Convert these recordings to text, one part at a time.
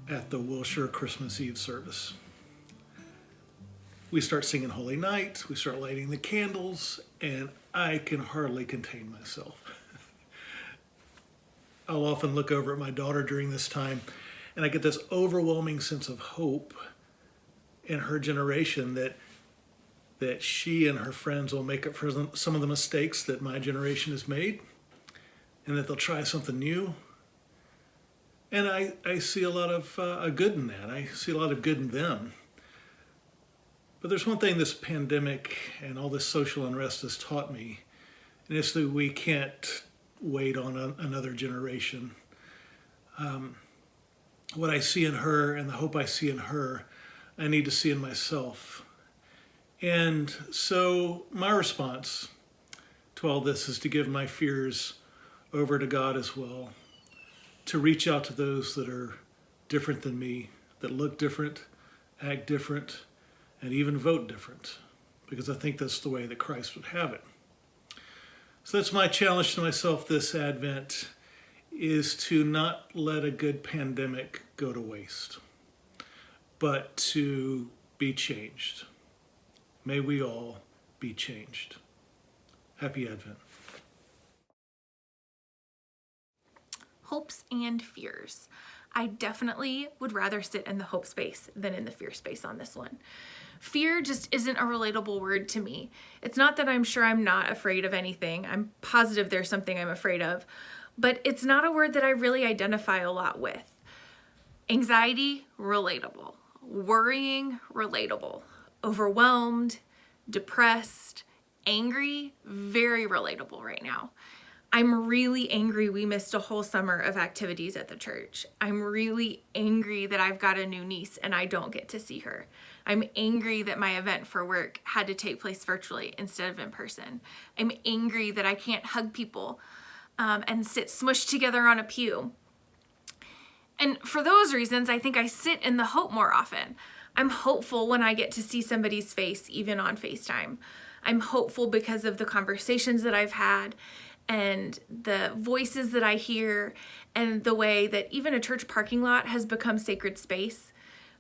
at the Wilshire Christmas Eve service. We start singing Holy Night, we start lighting the candles, and I can hardly contain myself. I'll often look over at my daughter during this time, and I get this overwhelming sense of hope in her generation that she and her friends will make up for some of the mistakes that my generation has made, and that they'll try something new. And I see a lot of good in that. I see a lot of good in them. But there's one thing this pandemic and all this social unrest has taught me, and it's that we can't wait on another generation. What I see in her and the hope I see in her, I need to see in myself. And so my response to all this is to give my fears over to God as well, to reach out to those that are different than me, that look different, act different, and even vote different, because I think that's the way that Christ would have it. So that's my challenge to myself this Advent, is to not let a good pandemic go to waste, but to be changed. May we all be changed. Happy Advent. Hopes and fears. I definitely would rather sit in the hope space than in the fear space on this one. Fear just isn't a relatable word to me. It's not that I'm sure I'm not afraid of anything. I'm positive there's something I'm afraid of, but it's not a word that I really identify a lot with. Anxiety, relatable. Worrying, relatable. Overwhelmed, depressed, angry, very relatable right now. I'm really angry we missed a whole summer of activities at the church. I'm really angry that I've got a new niece and I don't get to see her. I'm angry that my event for work had to take place virtually instead of in person. I'm angry that I can't hug people and sit smushed together on a pew. And for those reasons, I think I sit in the hope more often. I'm hopeful when I get to see somebody's face, even on FaceTime. I'm hopeful because of the conversations that I've had and the voices that I hear and the way that even a church parking lot has become sacred space.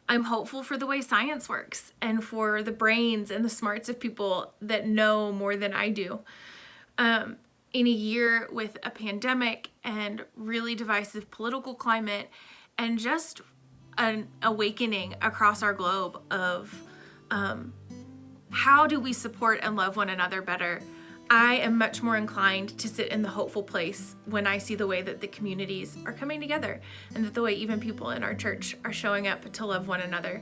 I'm hopeful for the way science works and for the brains and the smarts of people that know more than I do. In a year with a pandemic and really divisive political climate and just an awakening across our globe of how do we support and love one another better, I am much more inclined to sit in the hopeful place when I see the way that the communities are coming together and that the way even people in our church are showing up to love one another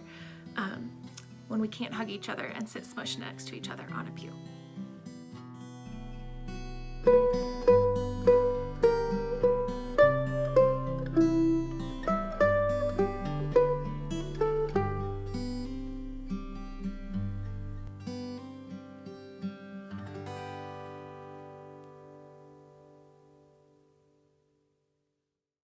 when we can't hug each other and sit smushed next to each other on a pew.